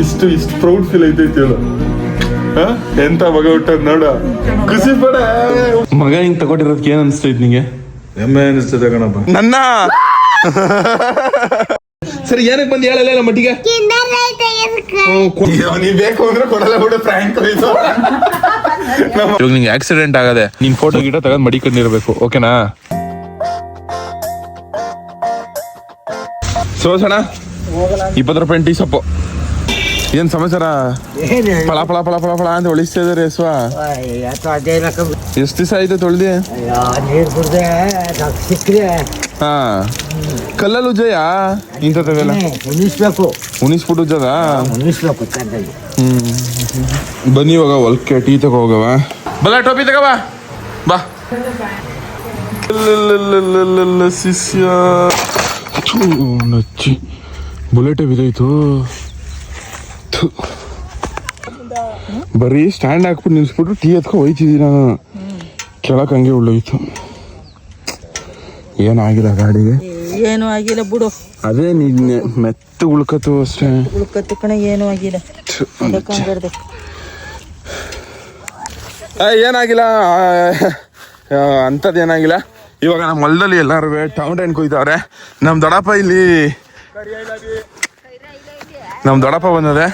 ಇಷ್ಟು proud feel ಐತೈತಿ ಎಂತ ಮಗ ಹುಟ್ಟದ್ ನೋಡ ಖುಷಿ ಪಡ. ಮಗ ಹಿಂಗ್ ತಗೊಂಡಿರೋದಕ್ಕೆ ಏನ್ ಅನ್ಸ್ತೈತಿ ನಿಂಗೆ? ಹೆಮ್ಮೆ ಅನಿಸ್ತದೆ ಕಣಪ್ಪ ನನ್ನ. ಸರಿ ಏನಕ್ಕೆ ಬಂದು ಹೇಳಲ್ಲ ಮಟ್ಟಿಗೆ? ನೀ ಬೇಕು ಅಂದ್ರೆ ಕೊಡಲ್ಲ ಬಿಡು ಫ್ರ್ಯಾಂಕ್. ಇವಾಗ ನಿಂಗೆ ಆಕ್ಸಿಡೆಂಟ್ ಆಗದೆ, ನೀನ್ ಫೋಟೋ ಗಿಟ ತಗೊಂಡ್ ಮಡಿಕೊಂಡಿರ್ಬೇಕು, ಓಕೆನಾ? ಸೋಸಣ 20 ರೂಪಾಯಿ ಟೀ ಸೊಪ್ಪು. ಏನ್ ಸಮಾಚಾರ? ಪಳ ಪಳ ಪಳ ಪಳ ಪಳ ಅಂತ ಹೊಳಿಸ್ತಾ ಇದಾರೆ ಸ್ವಾ. ಎಷ್ಟ್ ದಿವಸ ಆಯ್ತು ತೊಳ್ದಿ? ಹಾ, ಕಲ್ಲಲ್ಲಿ ಉಜ್ಜಯ ಇಂಥವೆಲ್ಲ ಉಣಿಸ್ಬಿಟ್ಟು ಉಜ್ಜದ. ಬನ್ನಿ ಇವಾಗ ಹೊಲ್ಕೆ ಟೀ ತಗೋ ಹೋಗವ. ಬಲ ಟೋಪಿ ತಗವ ಬಾ. ಶಿಷ್ಯ ನಚ್ಚಿ ಬುಲೆಟ್ ಬಿದ್ದೋಯ್ತು. ಬರೀ ಸ್ಟ್ಯಾಂಡ್ ಹಾಕ್ಬಿಟ್ಟು ನಿಲ್ಸ್ಬಿಟ್ಟು ಟೀ ಎತ್ಕೊ ಹೋಯ್ತಿದ್ದೀನಿ ನಾನು. ಕೆಳಕ್ ಹಂಗೆ ಉಳ್ಳೋಯ್ತು. ಏನಾಗಿಲ್ಲ ಗಾಡಿಗೆ? ಏನು ಆಗಿಲ್ಲ ಬಿಡು. ಅದೇ ನಿನ್ನೆ ಮೆತ್ತ ಉಳ್ಕತ್ತು ಅಷ್ಟೇ. ಉಳ್ಕತ್ತು ಕಣ, ಏನು ಆಗಿಲ್ಲ. ಏನಾಗಿಲ್ಲ ಅಂಥದ್ದು ಏನಾಗಿಲ್ಲ. ಇವಾಗ ನಮ್ಮ ಹೊಲದಲ್ಲಿ ಎಲ್ಲಾರು ಟೊಮೆಟೊ ಹಣ್ಣು ಕೊಯ್ತವ್ರೆ. ನಮ್ಮ ದೊಡ್ಡಪ್ಪ ಇಲ್ಲಿ ನಮ್ಮ ದೊಡ್ಡಪ್ಪ ಬಂದದೆ.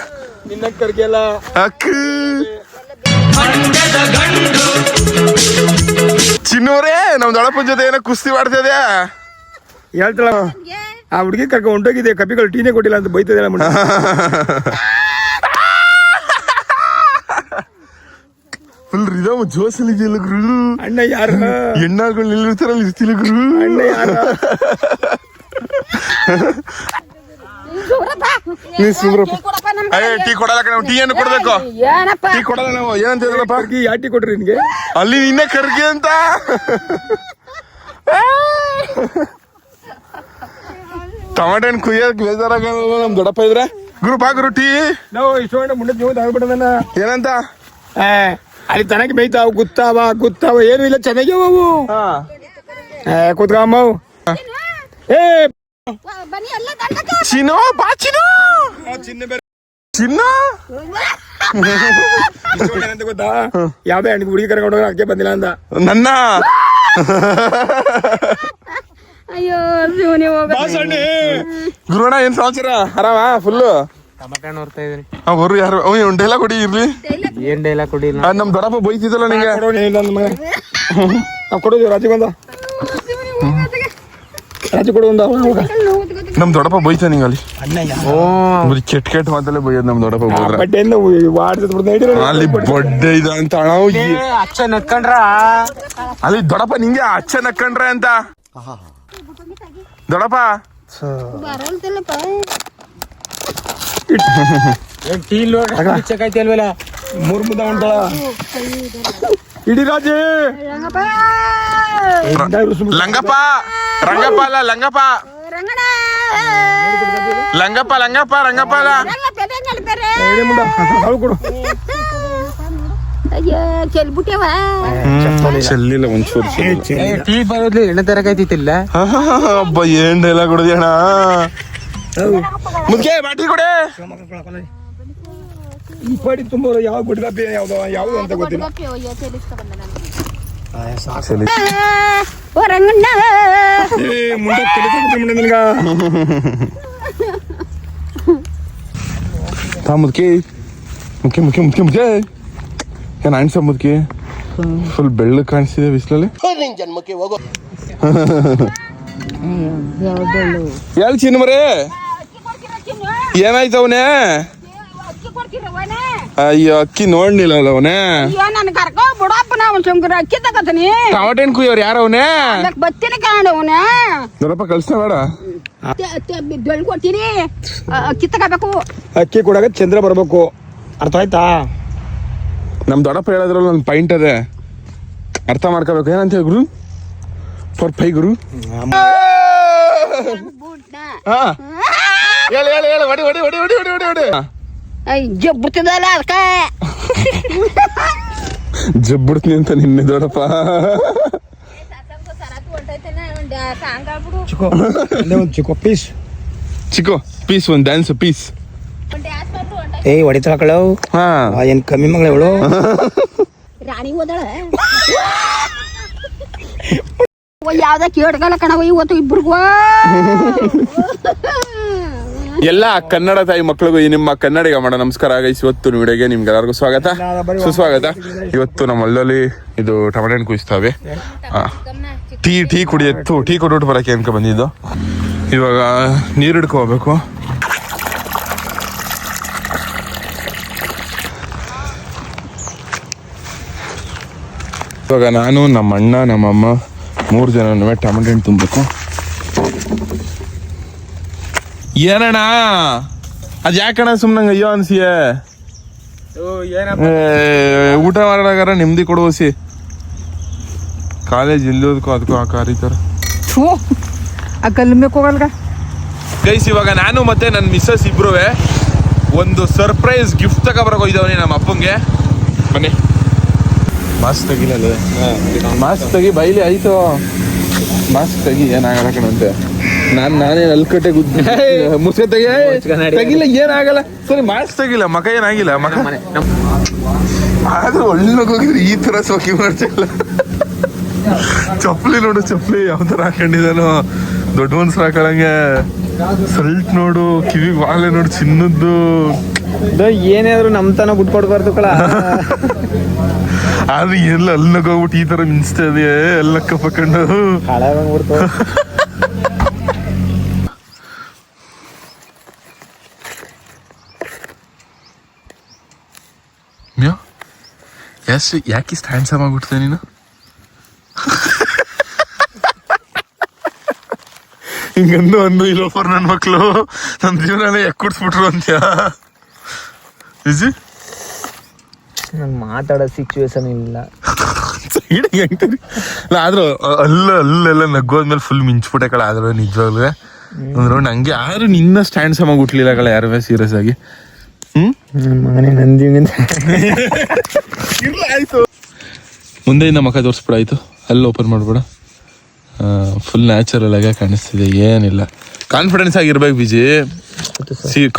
ಚಿನ್ನೂರೇ ನಮ್ಮ ದೊಡ್ಡಪ್ಪನ ಜೊತೆ ಏನೋ ಕುಸ್ತಿ ಮಾಡ್ತಿದ್ಯಾ? ಹೇಳ್ತಾಳ ಆ ಹುಡುಗಿ ಕರ್ಕೊಂಡು ಹೊಂಟೋಗಿದೆ, ಕಪಿಗಳು ಟೀನೇ ಕೊಟ್ಟಿಲ್ಲ ಅಂತ ಬೈತದೆ. Full rhythm ಜೋಸಲಿ ಜಿಲ್ಗರು. ಅಣ್ಣ ಯಾರ ಹೆಣ್ಣಾಗಳು ನಿಲ್ಲಿರ್ತಾರಲ್ಲ ಇರ್ತಿಲ್ಗರು. ಅಣ್ಣ ಯಾರ ಟೀ ಕೊಡಲ್ಲ ಕಣ. ಟೀ ಏನು ಕೊಡ್ಬೇಕು? ಟೀ ಕೊಡಲ್ಲ ನಾವು. ಏನಂತ ಹೇಳಿದ್ರಪ್ಪ? ಯಾವ ಟೀ ಕೊಟ್ರಿ ನಿನ್ಗೆ? ಅಲ್ಲಿ ನಿನ್ನೆ ಕರ್ಗೆ ಅಂತ. ಟೊಮೆಟೊ ಹಣ್ಣು ಕುಯ್ಯಕ್ ಬೇಜಾರಾಗಲ್ಲ ನಮ್ ದೊಡ್ಡಪ್ಪ ಇದ್ರೆ. ಗುರು ಬಾ ಗುರು ಟೀ. ನಾವು ಇಷ್ಟೊಂಡ ಮುಂದೆ ಜೀವ ಆಗ್ಬಿಟ್ಟದನ್ನ. ಏನಂತ? ಅಲ್ಲಿ ತನಕ ಬೇಯ್ತಾವ, ಗುತ್ತಾವ ಏನು ಇಲ್ಲ, ಚೆನ್ನಾಗ್ಯಾವ ಅವು. ಕೂತ್ಕಮ್ಮವು. ಚಿನ್ನೋ ಬಾ ಚಿನ್ನೋ. ಚಿನ್ನ ಗೊತ್ತಾ? ಯಾವ್ದೇ ಹಣ್ಣು ಹುಡುಗಿ ಕರ್ಕೊಂಡು ಹೋಗಿ ಅದಕ್ಕೆ ಬಂದಿಲ್ಲ ಅಂತ ನನ್ನ. ಅಯ್ಯೋ ಗುರುಣ ಏನ್ ಸಮಾಚಾರ? ಆರಾಮ ಫುಲ್ಲು? ಅವರು ಯಾರು ಒಂದು ಡೈಲಾಗ್ ಕೊಡಿ ಇರ್ಲಿ. ಏನ್ ಡೈಲಾಗ್ ಕೊಡಿ? ನಮ್ ದೊಡ್ಡಪ್ಪ ಬೈತಿದ್ದಲ್ಲ ನಿಂಗೆ. ಕೊಡೋದು ರಾಜು ಬಂದ, ರಾಜು ಕೊಡು ಒಂದ. ನಮ್ ದೊಡ್ಡಪ್ಪ ಬೈತ ನಿಂಗೆ ಅಲ್ಲಿ. ಬರೀ ಕೆಟ್ಟ ಮಾತಲ್ಲೇ ಬೈಯೋದು ನಮ್ ದೊಡ್ಡಪ್ಪ. ಅಲ್ಲಿ ಬಡ್ಡೆ ಇದ ಅಂತ ಅಚ್ಚ ನಕ್ಕೊಂಡ್ರ ಅಲ್ಲಿ ದೊಡ್ಡಪ್ಪ ನಿಂಗೆ ಅಚ್ಚ ನಕ್ಕೊಂಡ್ರೆ ಅಂತ. ದೊಡ್ಡಪ್ಪ ಅಲ್ವಲ್ಲ ಮೂರ್ ಮುದ್ದ ಉಂಟಳ ಇಡೀ ರಾಜೇ. ಲಂಗಪ್ಪ ರಂಗಪ್ಪ ಅಲ್ಲ ಲಂಗಪ್ಪ. ಲಂಗಪ್ಪ ಲಂಗಪ್ಪ ರಂಗಪ್ಪ ಅಲ್ಲ. ಕೊಡು. ಚೆಲ್ಲಿಲ್ಲ ಒಂಚೂರು. ಟೀ ಬರೋದ್ಲಿ ಎಣ್ಣೆ ತರಕಾಯ್ತಿಲ್ಲ. ಹಬ್ಬ ಏನ್ ಡೈಲಾಗ್ ಕೊಡೋಣ. ಮುದ್ಕೆ ಬಾಟಿ ಕೊಡೆ. ಈ ಪಾಡಿ ತುಂಬ ಯಾವ ಗುಡ್ಗಾಪಿ ಯಾವ್ದು ಯಾವ್ದು ಅಂತ ಗೊತ್ತಿಲ್ಲ. ಮುಂದೆ ನಿನ್ಗ ಮುದ್ಕೆ ಮುಖ್ಯ ಮುಖ್ಯ ಮುಖ್ಯ ಮುಖ್ಯ ಏನ್ ಅನ್ಸ ಮುದ್ಕೆ ಫುಲ್ ಬೆಳ್ಳ ಕಾಣಿಸ್ತಿದೆ ಬಿಸಿಲಲ್ಲಿ. ಹೇಳಿ ಚಿನ್ನ ಮರೇ ಏನಾಯ್ತು ಅವನೇ? ಅಯ್ಯೋ ಅಕ್ಕಿ ನೋಡ್ನಿಲ್ಲ ಅವನೇ. ಟೊಮೆಟೊ ಹಣ್ಣು ಕುಯ್ಯೋರು ಯಾರ ಅವನೇ? ಬತ್ತೀನಿ ಕಾಣ ಅವನೇ. ದೊಡ್ಡಪ್ಪ ಕಳ್ಸ ಬೇಡ. ಕೊಡ್ತೀನಿ, ಅಕ್ಕಿ ತಗೋಬೇಕು. ಅಕ್ಕಿ ಕೊಡಾಗ ಚಂದ್ರ ಬರ್ಬೇಕು, ಅರ್ಥ ಆಯ್ತಾ? ನಮ್ ದೊಡ್ಡಪ್ಪ ಹೇಳಿದ್ರಲ್ಲ ಒಂದು ಪಾಯಿಂಟ್ ಅದೇ, ಅರ್ಥ ಮಾಡ್ಕೋಬೇಕು. ಏನಂತ ಗುರು? ಫಾರ್ ಫೈ ಗುರು. ಹೇಳಿ ಹೇಳಿ ಹೇಳಿ ಹೊಡಿ ಹೊಡಿ ಹೊಡಿ ಹೊಡಿ ಹೊಡಿ ಹೊಡಿ ಹೊಡಿ. ಜಬ್ಬುತ್ತಿದ್ದಲ್ಲ ಅದಕ್ಕೆ ಜಬ್ಬಿಡ್ತೀನಿ ಅಂತ ನಿನ್ನೆ ದೊಡ್ಡಪ್ಪ. ಚಿಕೋ ಪೀಸ್ ಚಿಕೋ ಪೀಸ್ ಒಂದು ಡ್ಯಾನ್ಸ್ ಪೀಸ್. ಏಯ್ ಹೊಡಿತಾಳ ಕಳವು ಹಾ ಏನ್ ಕಮ್ಮಿ ಮಗಳ ಇವಳು ರಾಣಿ ಹೋದಳ ಯಾವ್ದ ಕೇಳ್ಗಲ್ಲ ಕಣವ ಇವತ್ತು ಇಬ್ರಿಗೂ ಎಲ್ಲ ಕನ್ನಡ ತಾಯಿ ಮಕ್ಳಿಗೂ ಈ ನಿಮ್ಮ ಕನ್ನಡಿಗ ಮಾಡೋ ನಮಸ್ಕಾರ ಗೈಸ್. ಇವತ್ತು ವಿಡಿಯೋಗೆ ನಿಮ್ಗೆ ಎಲ್ಲರಿಗೂ ಸ್ವಾಗತ ಸುಸ್ವಾಗತ. ಇವತ್ತು ನಮ್ಮ ಹೊಲದಲ್ಲಿ ಇದು ಟೊಮೆಟೊ ಹಣ್ಣು ಕುಯಿಸ್ತಾವೆ. ಟೀ ಕುಡಿಯತ್ತು ಟೀ ಕೊಟ್ಬಿಟ್ಟು ಬರೋಕೆ ಅನ್ಕೊ ಬಂದಿದ್ದು. ಇವಾಗ ನೀರು ಹಿಡ್ಕೊ ಹೋಗ್ಬೇಕು. ಇವಾಗ ನಾನು ನಮ್ಮ ಅಣ್ಣ ನಮ್ಮಮ್ಮ 3 ಜನನೂ ಟೊಮೆಟೊ ಹಣ್ಣು ತುಂಬಬೇಕು. ಏನಣ್ಣ ಅದ್ ಯಾಕಣ್ಣ ಸುಮ್ನಂಗ ಅಯ್ಯೋ ಅನ್ಸಿಯ ಊಟ ಮಾಡಾಗಾರ ನೆಮ್ಮದಿ ಕೊಡುವಸಿ ಕಾಲೇಜ್ ಇಲ್ಲೋದಕ್ಕೂ ಅದಕ್ಕೂ ಆ ಕಾರಿತಾರ ಆ ಕಲ್ಮಕ್ಕೆ ಹೋಗಲ್ಗ ಗೈಸ್. ಇವಾಗ ನಾನು ಮತ್ತೆ ನನ್ನ ಮಿಸ್ಸಸ್ ಇಬ್ರು ಒಂದು ಸರ್ಪ್ರೈಸ್ ಗಿಫ್ಟ್ ತಗೊಬರಕ್ ಹೋಗಿದ್ದವನಿ ನಮ್ಮ ಅಪ್ಪಂಗೆ. ಬನ್ನಿ ಮಾಸ್ಕ್ ತೆಗಿಲ್ಲ ಮಾಸ್ಕ್ ತೆಗಿ ಬೈಲಿ ಆಯ್ತು. ಮಾಸ್ಕ್ ತೆಗಿ ಏನಾಗಲ್ಲ ಕಣಂತೆ. ನಾನೇನು ಅಲ್ಕಟ್ಟೆ ಮುಸ್ಕೆ ತೆಗಿಲ್ಲ ಏನಾಗಲ್ಲ. ಸರಿ ಮಾಸ್ಕ್ ತೆಗಿಲ್ಲ ಮಕ ಏನಾಗಿಲ್ಲ ಮಕ ಆದ್ರೂ ಒಳ್ಳೆ ಹೋಗಿದ್ರೆ ಈ ತರ ಸೋಕಿ ಮಾಡ್ತಿಲ್ಲ. ಚಪ್ಪಲಿ ನೋಡು ಚಪ್ಪಲಿ ಯಾವ ತರ ಹಾಕೊಂಡಿದಾನು ದೊಡ್ಡ ಮನ್ಸರು ಹಾಕೊಳಂಗೆ. ಸಲ್ಟ್ ನೋಡು ಕಿವಿಗೆ ವಾಲೆ ನೋಡು ಚಿನ್ನದ್ದು. ಏನಾದ್ರು ನಮ್ ತನ ಬಿಟ್ಕೊಡ್ಬಾರ್ದು ಕಳ. ಆದ್ರೆ ಎಲ್ಲ ಅಲ್ಲಗ ಹೋಗ್ಬಿಟ್ಟು ಈ ತರ ಮಿನ್ಸ್ತಾ ಇದೆಯೇ ಎಲ್ಲ ಕಪ್ಕೊಂಡು ಯಾಕೆ ಇಷ್ಟು ಹ್ಯಾಂಡ್ಸಮ್ ಆಗ್ಬಿಡ್ತೇನೆ ನೀನು? ಹಿಂಗಂದು ಒಂದು ಇಲ್ಲೋಫರ್ ನನ್ನ ಮಕ್ಕಳು ನನ್ನ ಜೀವನ ಯಾಕೆ ಕುಡ್ಸ್ಬಿಟ್ರು ಅಂತ್ಯಾ ವಿಜಿ? ನಾನು ಮಾತಾಡೋ ಸಿಚುವೇಶನ್ ಇಲ್ಲ. ಆದ್ರೂ ಅಲ್ಲೆಲ್ಲ ನಗ್ಗೋದ್ಮೇಲೆ ಫುಲ್ ಮಿಂಚ್ಬಿಟ್ಟೆ ಕಳ. ಆದ್ರೂ ನಿಜವಾಗ್ಲೂ ಅಂದ್ರೆ ನಂಗೆ ಯಾರು ನಿನ್ನ ಸ್ಟ್ಯಾಂಡ್ ಸಮ ಹುಟ್ಲಿಲ್ಲ ಕಳ ಯಾರು ಸೀರಿಯಸ್ ಆಗಿ. ಮಗನೇ ನಂದಿನಿಂದ ಆಯ್ತು ಮುಂದೆಯಿಂದ ಮಕ್ಕ ತೋರಿಸ್ಬಿಡ ಆಯ್ತು. ಅಲ್ಲಿ ಓಪನ್ ಮಾಡ್ಬೇಡ. ಫುಲ್ ನ್ಯಾಚುರಲ್ ಆಗಿ ಕಾಣಿಸ್ತಿದೆ. ಏನಿಲ್ಲ ಕಾನ್ಫಿಡೆನ್ಸ್ ಆಗಿರ್ಬೇಕು ಬಿಜಿ.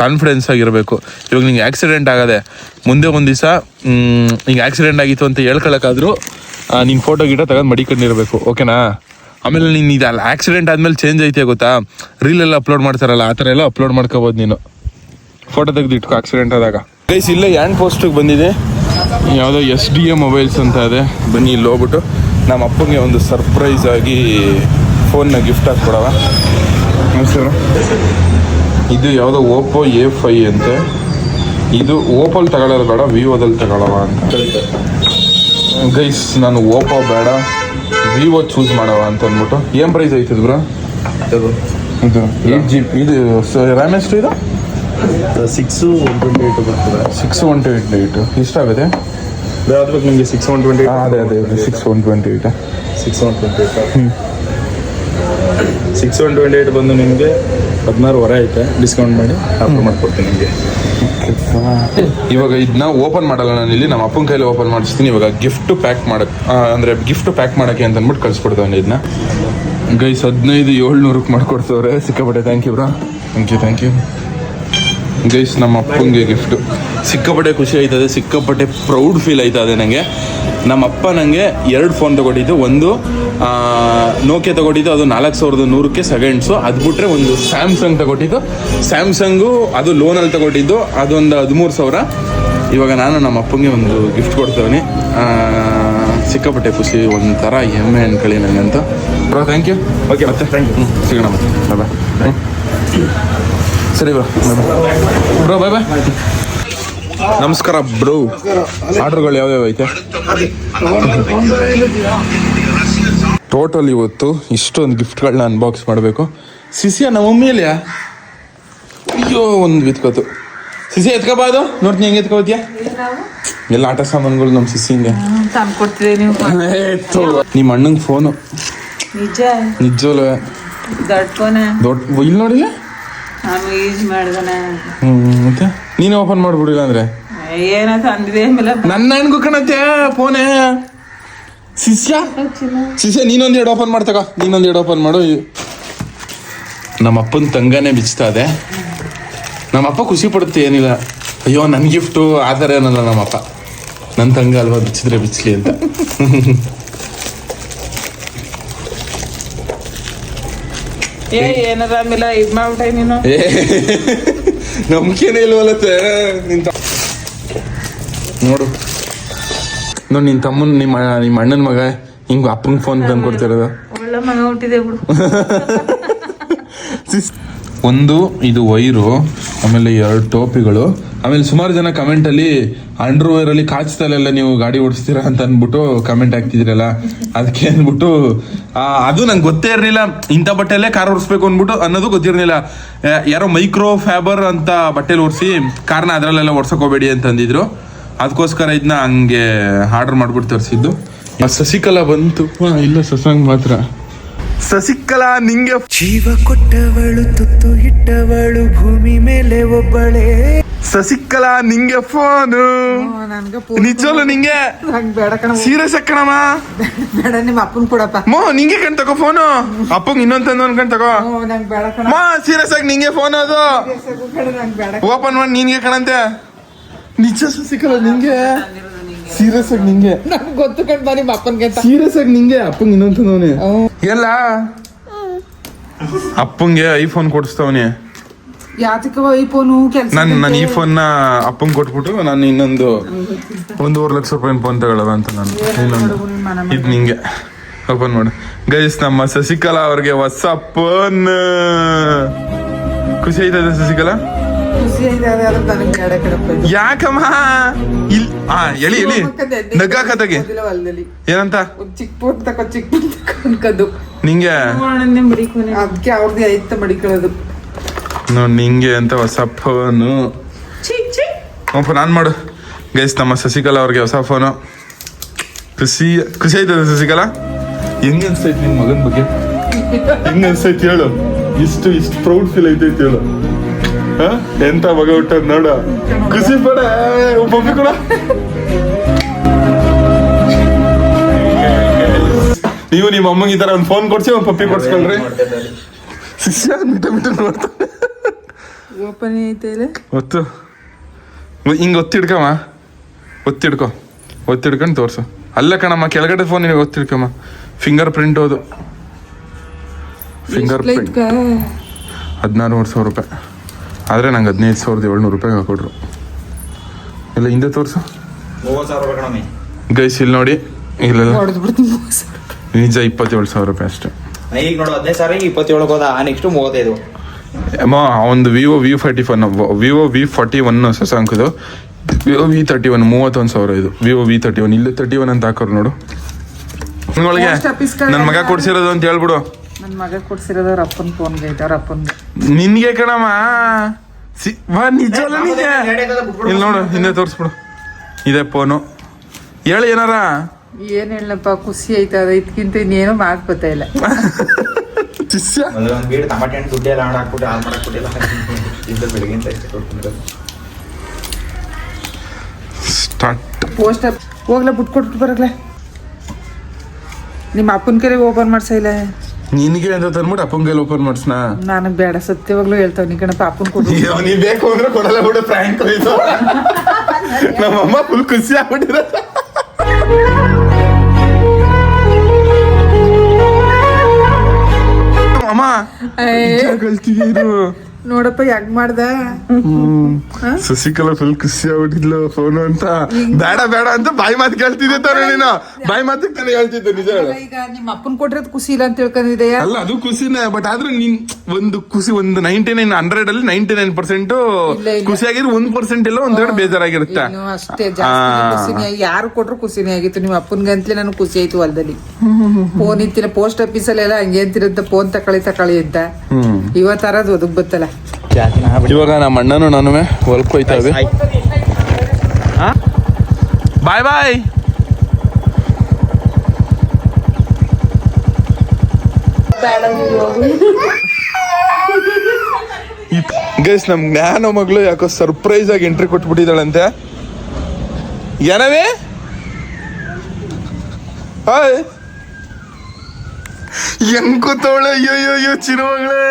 ಕಾನ್ಫಿಡೆನ್ಸ್ ಆಗಿರ್ಬೇಕು. ಇವಾಗ ನಿಂಗೆ ಆಕ್ಸಿಡೆಂಟ್ ಆಗದೆ ಮುಂದೆ ಒಂದು ದಿವಸ ಹಿಂಗೆ ಆಕ್ಸಿಡೆಂಟ್ ಆಗಿತ್ತು ಅಂತ ಹೇಳ್ಕೊಳಕ್ಕಾದ್ರೂ ನಿನ್ನ ಫೋಟೋ ಗಿಟ ತಗೊಂಡು ಮಡಿಕೊಂಡಿರ್ಬೇಕು. ಓಕೆನಾ? ಆಮೇಲೆ ನೀನು ಇದಲ್ಲ ಆಕ್ಸಿಡೆಂಟ್ ಆದ್ಮೇಲೆ ಚೇಂಜ್ ಐತೆ ಗೊತ್ತಾ, ರೀಲೆಲ್ಲ ಅಪ್ಲೋಡ್ ಮಾಡ್ತಾರಲ್ಲ ಆ ಥರ ಎಲ್ಲ ಅಪ್ಲೋಡ್ ಮಾಡ್ಕೋಬೋದು. ನೀನು ಫೋಟೋ ತೆಗೆದು ಇಟ್ಕೊ ಆಕ್ಸಿಡೆಂಟ್ ಆದಾಗ. ಗೈಸ್ ಇಲ್ಲೇ ಹ್ಯಾಂಡ್ ಪೋಸ್ಟಿಗೆ ಬಂದಿದೆ. ಯಾವುದೋ SDA ಮೊಬೈಲ್ಸ್ ಅಂತ ಇದೆ. ಬನ್ನಿ ಇಲ್ಲಿ ಹೋಗ್ಬಿಟ್ಟು ನಮ್ಮ ಅಪ್ಪಂಗೆ ಒಂದು ಸರ್ಪ್ರೈಸ್ ಆಗಿ ಫೋನ್ನ ಗಿಫ್ಟ್ ಹಾಕ್ಕೊಡವ. ಸರ್ ಇದು ಯಾವುದೋ ಓಪೋ A5 ಅಂತೆ. ಇದು ಓಪೋಲ್ ತಗೊಳ್ಳೋದು ಬೇಡ, ವಿವೋದಲ್ಲಿ ತಗೊಳ್ಳವ ಅಂತ. ಗೈಸ್ ನಾನು ಓಪೋ ಬೇಡ ವಿವೋ ಚೂಸ್ ಮಾಡವ ಅಂತ ಅಂದ್ಬಿಟ್ಟು. ಏನು ಪ್ರೈಸ್ ಐತದ ಬ್ರೋ? ಇದು 8GB. ಇದು ರ್ಯಾಮ್ ಎಷ್ಟು ಇದು? 6/128 ಬರ್ತದೆ. 6/128 ಎಷ್ಟಾಗುತ್ತೆ? ಯಾವ್ದು ನಿಮಗೆ 6/128? ಅದೇ 6/128. 6/128 ಬಂದು ನಿಮಗೆ 16,500 ಐತೆ. ಡಿಸ್ಕೌಂಟ್ ಮಾಡಿ ಆಫರ್ ಮಾಡ್ಕೊಡ್ತೀನಿ ನಿಮಗೆ. ಇವಾಗ ಇದನ್ನ ಓಪನ್ ಮಾಡಲ್ಲ ನಾನು ಇಲ್ಲಿ ನಮ್ಮ ಅಪ್ಪನ ಕೈಲಿ ಓಪನ್ ಮಾಡಿಸ್ತೀನಿ. ಇವಾಗ ಗಿಫ್ಟ್ ಪ್ಯಾಕ್ ಮಾಡಕ್ಕೆ ಅಂದರೆ ಗಿಫ್ಟ್ ಪ್ಯಾಕ್ ಮಾಡೋಕ್ಕೆ ಅಂತ ಅಂದ್ಬಿಟ್ಟು ಕಳಿಸ್ಬಿಡ್ತಾನೆ ಇದನ್ನ. ಗೈಸ್ 15,700 ಮಾಡ್ಕೊಡ್ತವ್ರೆ. ಸಿಕ್ಕಾಪಟ್ಟೆ thank you bro. Thank you guys. ನಮ್ಮ ಅಪ್ಪಂಗೆ ಗಿಫ್ಟು ಸಿಕ್ಕಾಪಟ್ಟೆ ಖುಷಿ ಆಯ್ತದೆ. ಸಿಕ್ಕಾಪಟ್ಟೆ ಪ್ರೌಡ್ ಫೀಲ್ ಆಯ್ತದೆ ನನಗೆ. ನಮ್ಮ ಅಪ್ಪ ನನಗೆ 2 ಫೋನ್ ತೊಗೊಂಡಿದ್ದು. ಒಂದು ನೋಕಿಯಾ ತೊಗೊಂಡಿದ್ದು, ಅದು 4100ಕ್ಕೆ ಸೆಕೆಂಡ್ಸು. ಅದು ಬಿಟ್ಟರೆ ಒಂದು ಸ್ಯಾಮ್ಸಂಗ್ ತಗೊಟ್ಟಿದ್ದು. ಸ್ಯಾಮ್ಸಂಗು ಅದು ಲೋನಲ್ಲಿ ತಗೊಟ್ಟಿದ್ದು, ಅದೊಂದು 13,000. ಇವಾಗ ನಾನು ನಮ್ಮ ಅಪ್ಪಂಗೆ ಒಂದು ಗಿಫ್ಟ್ ಕೊಡ್ತೇವೆ. ಸಿಕ್ಕಾಪಟ್ಟೆ ಖುಷಿ, ಒಂಥರ ಹೆಮ್ಮೆ ಅನ್ಕೊಳ್ಳಿ ನನಗಂತ. Bro thank you. ಓಕೆ ಮತ್ತೆ ಥ್ಯಾಂಕ್ ಯು. ಸಿಗೋಣ ಮತ್ತೆ. ಬಾಯ್. ಸರಿ ಬ್ರೋ ಬಾಯ್ ಬಾಯ್. ನಮಸ್ಕಾರ ಬ್ರೋ. ಆರ್ಡ್ರ್ಗಳು ಯಾವ್ಯಾವ ಐತೆ? ಟೋಟಲ್ ಇವತ್ತು ಇಷ್ಟೊಂದು ಗಿಫ್ಟ್ಗಳನ್ನ ಅನ್ಬಾಕ್ಸ್ ಮಾಡಬೇಕು. ಸಿಸಿಯ ನಮ್ಮ ಮಮ್ಮಿಯಲ್ಲಿಯಾ? ಅಯ್ಯೋ ಒಂದು ಬಿತ್ಕೋತು. ಸಿಸಿ ಎತ್ಕೋಬಾದು ನೋಡ್ತೀನಿ ಹೆಂಗೆ ಎತ್ಕೋತೀಯ? ಎಲ್ಲ ಆಟ ಸಾಮಾನುಗಳು ನಮ್ಮ ಸಿಸಿಂಗೆ ನಿಮ್ಮ ಅಣ್ಣಂಗೆ ಫೋನು. ನಿಜವಲ್ಲ ದೊಡ್ಡ ಇಲ್ಲಿ ನೋಡಿಲ್ಲ. ಮತ್ತೆ ನೀನೇ ಓಪನ್ ಮಾಡ್ಬಿಡಿಲ್ಲ ಅಂದ್ರೆ ನನ್ನ ಅನ್ಗು ಕಣತ್ತೆ ಫೋನೇ. ಶಿಷ್ಯ ನೀನೊಂದು 2 ಓಪನ್ ಮಾಡ್ತಕ. ನೀನೊಂದು 2 ಓಪನ್ ಮಾಡು. ನಮ್ಮ ಅಪ್ಪನ ತಂಗನೇ ಬಿಚ್ತಾ ಇದೆ. ನಮ್ಮ ಅಪ್ಪ ಖುಷಿ ಪಡುತ್ತೆ ಏನಿಲ್ಲ. ಅಯ್ಯೋ ನನ್ನ ಗಿಫ್ಟು ಆ ಥರ ಏನಲ್ಲ ನಮ್ಮಪ್ಪ, ನನ್ನ ತಂಗ ಅಲ್ವಾ ಬಿಚ್ಚಿದ್ರೆ ಬಿಚ್ಚಲಿ ಅಂತ. ಏನಾರ ಆಮೇಲೆ ಇದ್ ಮಾಡ್ಬಿಟ್ಟೆ ನೀನು. ನಂಬಿಕೆನೇ ಇಲ್ವಲ್ಲತ್ತೆ ನಿಂತ ನೋಡು. ನೋಡಿ ನಿನ್ನ ತಮ್ಮನ ನಿಮ್ಮ ಅಣ್ಣನ ಮಗ ಹಿಂಗೆ ಅಪ್ಪನ ಫೋನ್ ತಂದು ಕೊಡ್ತಿರೋದು. ಒಳ್ಳೆ ಮಗ ಹುಟ್ಟಿದೆ ಬಿಡು. ಒಂದು ಇದು ವೈರು, ಆಮೇಲೆ 2 ಟೋಪಿಗಳು, ಆಮೇಲೆ ಸುಮಾರು ಜನ ಕಮೆಂಟಲ್ಲಿ ಅಂಡರ್ವೇರಲ್ಲಿ ಕಾಚ್ತಲೆಲ್ಲ ನೀವು ಗಾಡಿ ಓಡಿಸ್ತೀರಾ ಅಂತ ಅಂದ್ಬಿಟ್ಟು ಕಮೆಂಟ್ ಹಾಕ್ತಿದ್ರಲ್ಲ, ಅದಕ್ಕೆ ಅಂದ್ಬಿಟ್ಟು ಅದು ನಂಗೆ ಗೊತ್ತೇ ಇರಲಿಲ್ಲ. ಇಂಥ ಬಟ್ಟೆಲ್ಲೇ ಕಾರ್ ಓಡಿಸ್ಬೇಕು ಅಂದ್ಬಿಟ್ಟು ಅನ್ನೋದು ಗೊತ್ತಿರಲಿಲ್ಲ. ಯಾರೋ ಮೈಕ್ರೋ ಫ್ಯಾಬರ್ ಅಂತ ಬಟ್ಟೆಲಿ ಓಡಿಸಿ ಕಾರ್ನ ಅದರಲ್ಲೆಲ್ಲ ಓಡ್ಸಕ್ ಹೋಗ್ಬೇಡಿ ಅಂತ ಅಂದಿದ್ರು. ಅದಕ್ಕೋಸ್ಕರ ಇದನ್ನ ಹಂಗೆ ಆರ್ಡರ್ ಮಾಡ್ಬಿಟ್ಟು ತರಿಸಿದ್ದು. ಸಸಿಕಲಾ ಬಂತು. ಇಲ್ಲ ಸಸಾಂಗ್ ಮಾತ್ರ. ಸಸಿಕಲಾ ನಿಂಗೆ ಜೀವ ಕೊಟ್ಟವಳು, ತುತ್ತು ಇಟ್ಟವಳು, ಭೂಮಿ ಮೇಲೆ ಒಬ್ಬಳೇ. ಸಸಿಕಲಾ ನಿಂಗೆ ಫೋನು. ನಿಜವಲ್ಲ ನಿಂಗೆ? ಬೇಡ ಕಣ, ಸೀರಿಯಸ್ ಕಣಮ್ಮ. ಬೇಡ, ನಿಮ್ಮ ಅಪ್ಪನ್ ಕೊಡಪ್ಪ. ನಿಂಗೆ ಕಣ್ ತಗೋ ಫೋನು. ಅಪ್ಪಂಗ್ ಇನ್ನೊಂದ್ ತಂದು ಅನ್ಕೊಂಡ್ ತಗೋ. ನಂಗೆ ಬೇಡ ಕಣ. ಸೀರಿಯಸ್ ಆಗಿ ನಿಂಗೆ ಫೋನ್ ಅದು ಓಪನ್ ಮಾಡಿ ನಿನ್ಗೆ ಕಣಂತೆ. ನಿಜ ಸಸಿಕಲಾ ನಿಂಗೆ? ಸೀರಿಯಸ್ ಆಗಿ ನಿಂಗೆ? ನಂಗೆ ಗೊತ್ತು ಕಣ್ ಬಾ ನಿಮ್ಮ ಅಪ್ಪನ್ಗೆ. ಸೀರಿಯಸ್ ಆಗಿ ನಿಂಗೆ? ಅಪ್ಪಂಗ್ ಇನ್ನೊಂದ್ ತಂದವನೇ ಎಲ್ಲ. ಅಪ್ಪಂಗೆ ಐಫೋನ್ ಕೊಡಿಸ್ತವನಿ. ಯಾತಕ್ಕ ಐಫೋನು ಕೆಲಸ? ನಾನು ಈ ಫೋನ್ ನ ಅಪ್ಪಂಗೆ ಕೊಟ್ಬಿಟ್ಟು ನಾನು ಇನ್ನೊಂದು 1.5 ಲಕ್ಷ ರೂಪಾಯಿ ಫೋನ್ ತಗೊಳ್ಳೋದ ಅಂತ ನಾನು ಇನ್ನೊಂದು ಇದು ನಿಂಗೆ ಓಪನ್ ಮಾಡು. ಗೈಸ್, ನಮ್ಮ ಸಸಿಕಲಾ ಅವ್ರಿಗೆ ಹೊಸ ಫೋನ್. ಖುಷಿ ಆಯ್ತದ ಸಸಿಕಲಾ? ಖುಷಿ ಆಯ್ತು. ನನಗೆ ಬೇಡ ಕಣಪ್ಪ. ಯಾಕಮ್ಮ? ಎಳಿ ನಗ್ಗಾಕತ್ತಾಗೆ ಏನಂತ? ಚಿಕ್ಕ ಫೋನ್ ತಕೋ, ಚಿಕ್ಕ ಫೋನ್ ತಕೋ ಅನ್ಕದ್ದು ನಿಂಗೆ. ಅದಕ್ಕೆ ಅವ್ರದ್ದು ಐತ ಮಡಿಕೊಳ್ಳೋದು. ನೋಡಿ ನಿಂಗೆ ಅಂತ ಹೊಸ ಫೋನು ಓಪನ್ ಆನ್ ಮಾಡು. ಗೈಸ್, ನಮ್ಮ ಸಸಿಕಲಾ ಅವ್ರಿಗೆ ಹೊಸ ಫೋನು. ಖುಷಿ ಆಯ್ತದ ಸಸಿಕಲಾ? ಹೆಂಗ ಅನ್ಸ್ತೈತಿ ನಿನ್ ಮಗನ ಬಗ್ಗೆ? ಹೆಂಗ ಅನ್ಸ್ತೈತಿ ಹೇಳು? ಇಷ್ಟು ಪ್ರೌಡ್ ಫೀಲ್ ಐತೈತಿ ಹೇಳು. ಎಂತ ಮಗ ಹುಟ್ಟದ್ ನೋಡ. ಖುಷಿ ಪಡ. ಪಪ್ಪಿ ಕೂಡ ನೀವು ನಿಮ್ಮ ಅಮ್ಮಂಗೆ ಈ ತರ ಒಂದು ಫೋನ್ ಕೊಡ್ಸಿ ಒಂದು ಪಪ್ಪಿ ಕೊಡ್ಸ್ಕೊಳ್ರಿ. ಶಿಷ್ಯ ಮಿಟ ನೋಡ್ತಾನೆ. ಓಪನ್ ಐತೆ ಇಲ್ಲ ಒತ್ತು ಹಿಂಗೆ ಒತ್ತಿಡ್ಕಮ್ಮ. ಒತ್ತಿಡ್ಕೊಂಡು ತೋರ್ಸು. ಅಲ್ಲ ಕಣಮ್ಮ, ಕೆಳಗಡೆ ಫೋನ್ ನಿನಗೆ ಒತ್ತಿಡ್ಕಮ್ಮ. ಫಿಂಗರ್ ಪ್ರಿಂಟ್ ಅದು. ಫಿಂಗರ್ ಪ್ರಿಂಟ್ 16,000 ರೂಪಾಯಿ. ಆದರೆ ನಂಗೆ 15,700 ರೂಪಾಯಿ ಹಾಕೊಟ್ರು. ಇಲ್ಲ ಹಿಂದೆ ತೋರಿಸು. 30,000 ರೂಪಾಯಿ. ಗೈಸ್ ಇಲ್ಲಿ ನೋಡಿ, ಇಲ್ಲ ನಿಜ 27,000 ರೂಪಾಯಿ ಅಷ್ಟೇ. ಈಗ ನೋಡು 15,000 27 ಹೋದ. ನೆಕ್ಸ್ಟ್ 35. ಅಮ್ಮ ಒಂದು ವಿವೋ V41 ಸಸಾಂಕದು. ವಿವೋ V31 31,000 ಇದು. ವಿವೋ V31 ಇಲ್ಲಿ 31 ಅಂತ ಹಾಕೋರು ನೋಡು. ನಿಮ್ಗೊಳಗೆ ನನ್ನ ಮಗ ಕೊಡ್ಸಿರೋದು ಅಂತ ಹೇಳ್ಬಿಡು. ನನ್ನ ಮಗ ಕೊಡ್ಸಿರೋದು ಅವ್ರ ಅಪ್ಪನ ಫೋನ್ಗೆ ಐತೆ. ಅವ್ರ ಅಪ್ಪನ್ಗೆ ನಿನ್ಗೆ ಕಣಮ್ಮ. ನಿಜವಲ್ಲ ನಿಜ. ಇಲ್ಲಿ ನೋಡು, ಹಿಂದೆ ತೋರಿಸ್ಬಿಡು. ಇದೇ ಫೋನು. ಹೇಳು ಏನಾರ. ಏನ್ ಹೇಳಪ್ಪ, ಖುಷಿ ಆಯ್ತದ. ಇದಕ್ಕಿಂತ ಇನ್ನೇನು ಮಾತು ಬರ್ತಾ ಇಲ್ಲ. ಟಮಾಟೆ ಹಣ್ಣು ದುಡ್ಡು ಎಲ್ಲ ಹಾಕ್ಬಿಟ್ಟು ಹಾಲು ಮಾಡಾಕ್ಬಿಟ್ಟಿಲ್ಲ. ಬೆಳಗ್ಗೆ ಸ್ಟಾರ್ಟ್. ಪೋಸ್ಟ್ ಹೋಗ್ಲಾ, ಬಿಟ್ಕೊಟ್ಬಿಟ್ಟು ಬರಗ್ಲಾ. ನಿಮ್ಮ ಅಪ್ಪನ ಕೈಲಿ ಓಪನ್ ಮಾಡ್ಸ ಇಲ್ಲ. ನಿನಗೆ ಅಂತ ತಂದ್ಬಿಟ್ಟು ಅಪ್ಪನ ಕೈಲಿ ಓಪನ್ ಮಾಡಿಸ್ನ. ನನಗೆ ಬೇಡ, ಸತ್ಯವಾಗ್ಲೂ ಹೇಳ್ತಾವ. ನೀ ಕಣಪ್ಪ ಅಪ್ಪನ ಕೊಡು. ನೀ ಬೇಕು ಅಂದ್ರೆ ಕೊಡಲ್ಲ ಬಿಡು. ಫ್ರ್ಯಾಂಕ್ ಹೋಯ್ತು. ನಮ್ಮಮ್ಮ ಫುಲ್ ಖುಷಿ ಆಗ್ಬಿಟ್ಟಿರ. ಅಮ್ಮ ಕಲ್ತಿದ್ರು ನೋಡಪ್ಪ ಯಾಕೆ ಮಾಡ್ದ. ಸಸಿಕಲಾ ಫುಲ್ ಖುಷಿ ಆಗ್ಬಿಟ್ಟಿದ್ಲು ಫೋನು ಅಂತ. ಬೇಡ ಅಂತ ಬಾಯಿ ಮಾತು ಕೇಳ್ತಿದ್ದೆ ತಾನೆ ನೀನು. ಬಾಯಿ ಮಾತಿಗೆ ತಾನೆ ಹೇಳ್ತಿದ್ದೆ. ನಿಜ ಹೇಳು. ಈಗ ನಿಮ್ಮ ಅಪ್ಪನ್ ಕೊಟ್ಟಿರೋದು ಖುಷಿ ಇಲ್ಲ ಅಂತ ತಿಳ್ಕೊಂಡಿದೆಯಾ? ಅಲ್ಲ, ಅದು ಖುಷಿನೇ. ಬಟ್ ಆದ್ರೆ ನೀನ್ ಒಂದು ಖುಷಿ, ಒಂದು 99 100 ಅಲ್ಲಿ 99% ಖುಷಿಯಾಗಿರೋ 1% ಇಲ್ಲ ಒಂದೆರಡು ಬೇಜಾರಾಗಿರುತ್ತೆ ಅಷ್ಟೇ. ಜಾಸ್ತಿ ಖುಷಿನೇ. ಯಾರು ಕೊಟ್ರು ಖುಷಿನೇ ಆಗಿತ್ತು. ನಿಮ್ಮ ಅಪ್ಪನ್ಗಂತಲೇ ನನಗೆ ಖುಷಿ ಆಯ್ತು. ಹೊಲದಲ್ಲಿ ಫೋನ್ ಇತ್ತಿನ ಪೋಸ್ಟ್ ಆಫೀಸ್ ಅಲ್ಲೆಲ್ಲ ಹಂಗೆ ಅಂತಿರುತ್ತೆ, ಫೋನ್ ತಕೊಳ್ಳಿ ಅಂತ. ಇವತ್ತರದು ಒದಗ್ ಬತ್ತಲ್ಲ. ಇವಾಗ ನಮ್ಮ ಅಣ್ಣನು ನಾನು ಹೊಲ್ಕ್ ಹೋಯ್ತಾವೆ. ಬಾಯ್. ಗೈಸ್, ನಮ್ ಜ್ಞಾನ ಮಗಳು ಯಾಕೋ ಸರ್ಪ್ರೈಸ್ ಆಗಿ ಎಂಟ್ರಿ ಕೊಟ್ಬಿಟ್ಟಿದ್ದಾಳಂತೆ. ಏನವೇ? ಹಾಯ್, ಹೆಂಗ್ ಕೂತವಳೆ. ಅಯ್ಯೋ ಚಿನ್ನ ಮಗಳೇ,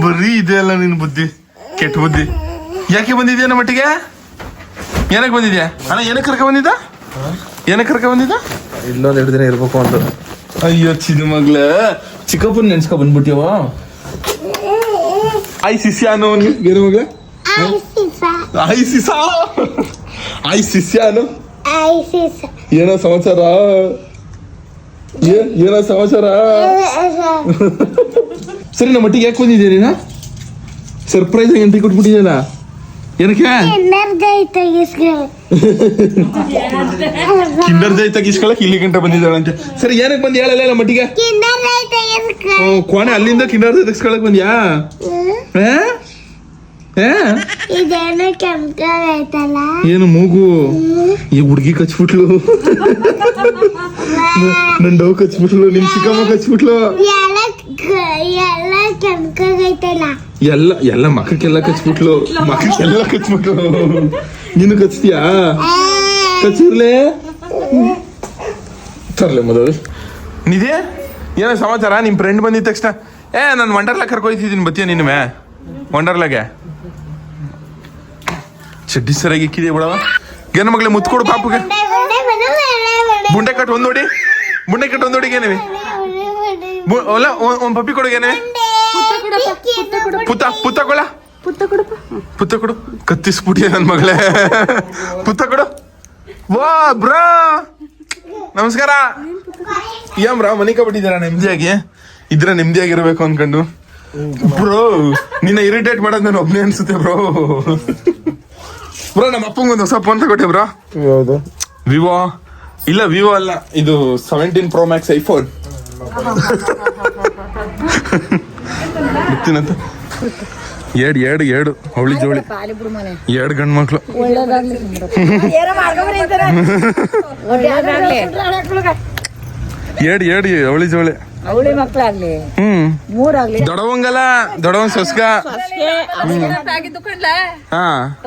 ಬರೀ ಇದೆ ಅಲ್ಲ ನಿನ್ ಬುದ್ಧಿ, ಕೆಟ್ಟ ಬುದ್ಧಿ. ಯಾಕೆ ಬಂದಿದ್ಯಾ ನಮ್ಮ ಮಟ್ಟಿಗೆ? ಏನಕ್ಕೆ ಬಂದಿದ್ಯಾ ಅಣ್ಣ? ಏನಕ್ಕೆ ಕರ್ಕ ಬಂದಿದ್ದ? ಏನಕ್ಕೆ ಕರ್ಕ ಬಂದಿದ್ದ? ಇಲ್ಲೊಂದು 2 ದಿನ ಇರ್ಬೇಕು ಅಂತ. ಅಯ್ಯೋ ಚಿನ್ನ ಮಗ್ಳ, ಚಿಕ್ಕಪ್ಪನ ನೆನ್ಸ್ಕೊ ಬಂದ್ಬಿಟ್ಯವ. ಆಯ್ ಶಿಷ್ಯಾನು ಏನು ಮಗ? ಆಯ್ ಸಿಸಾ, ಆಯ್ ಶಿಷ್ಯಾನು. ಏನೋ ಸಮಾಚಾರ? ಏನೋ ಸಮಾಚಾರ? ಸರಿ ನಮ್ಮ ಮಟ್ಟಿಗೆ ಯಾಕೆ ಬಂದಿದ್ಯಾ ನೀನು? ಸರ್ಪ್ರೈಸ್ ಆಗಿ ಎಂಟ್ರಿ ಕೊಟ್ಬಿಟ್ಟಿದ್ಯಲ್ಲ, ಏನಕ್ಕೆ? ಕಿಂಡರ್ ಜೈ ತಗಿಸ್ಕೊಳಕ್ ಇಲ್ಲಿ ಗಂಟೆ ಬಂದಿದ್ದಾಳಂತೆ. ಸರಿ ಏನಕ್ಕೆ ಬಂದು ಹೇಳಲ್ಲ ನಮ್ಮ ಮಟ್ಟಿಗೆ? ಕೋಣೆ ಅಲ್ಲಿಂದ ಕಿಂಡರ್ ಜೈ ತಗಿಸ್ಕೊಳಕ್ ಬಂದ್ಯಾ? ಏನು ಮೂಗು? ಈ ಹುಡ್ಗಿ ಕಚ್ಬಿಟ್ಲು, ನನ್ ಡವ್ ಕಚ್ಬಿಟ್ಲು, ನಿಮ್ ಚಿಕ್ಕಮ್ಮ ಕಚ್ಬಿಟ್ಲು. ಎಲ್ಲ ಮಕ್ಕಕ್ಕೆಲ್ಲ ಕಚ್ಬಿಟ್ಲು, ಮಕ್ಕಕ್ಕೆಲ್ಲ ಕಚ್ಬಿಟ್ಲು. ನೀನು ಕಚ್ತೀಯಾ? ಕಚ್ಚಿರ್ಲೆ ತರ್ಲೆ ಮದುವೆ. ನಿಧಿ ಏನೋ ಸಮಾಚಾರ? ನಿಮ್ ಫ್ರೆಂಡ್ ಬಂದಿದ ತಕ್ಷಣ ನಾನು ವಂಡರ್ಲಾ ಕರ್ಕೊಯ್ತಿದ್ದೀನಿ, ಬತ್ತೀಯ ನೀನು ವಂಡರ್ಲಾಗೆ? ಚಡ್ಡಿ ಸರಿಯಾಗಿ ಇಕ್ಕಿದೆಯಾ ಬಿಡವ? ಗೇನ ಮಗಳೇ ಮುತ್ಕೊಡು ಪಾಪುಗೆ. ಬುಂಡೆ ಕಟ್ಟು ಒಂದೋಡಿ, ಬುಂಡೆ ಕಟ್ಟು ಒಂದೋಡಿ. ಏನಿವೆ ಅಲ್ಲ, ಒಂದ್ ಪಪ್ಪಿ ಕೊಡುಗೇನೆ. ಪುತ್ತ ಕೊಡು. ಕತ್ತಿಸ್ಬಿಟ್ಟಿಯ ನನ್ ಮಗಳೇ. ಪುತ್ತ ಕೊಡು. ವಾ ಬ್ರಾ, ನಮಸ್ಕಾರ. ಏನ್ ಬ್ರಾ ಮನೆ ಕಬಿಟ್ಟಿದ್ದೀರಾ ನೆಮ್ಮದಿಯಾಗಿ? ಇದ್ರೆ ನೆಮ್ಮದಿಯಾಗಿರ್ಬೇಕು ಅನ್ಕೊಂಡು. ಬ್ರೋ ನಿನ್ನ ಇರಿಟೇಟ್ ಮಾಡೋದು ನಾನು ಒಬ್ನೇ ಅನ್ಸುತ್ತೆ ಬ್ರೋ. ಬ್ರೋ ನಮ್ಮ ಅಪ್ಪಂಗೊಂದು ಹೊಸ ಫೋನ್ ತಗೊಟ್ಟೆ ಬ್ರೋ. ಯಾವುದು? ವಿವೋ. ಇಲ್ಲ ವಿವೋ ಅಲ್ಲ, ಇದು 17 Pro Max ಐಫೋನ್. ಗೊತ್ತಿನಂತ ಎರಡು ಅವಳಿ ಜೋಳಿ, 2 ಗಂಡು ಮಕ್ಳು. ಎರಡು ಅವಳಿ ಜೋಳಿ. ದೊಡವಂಗಲ್ಲ, ದೊಡವಂಗ್ ಸೊಸ್ಕ.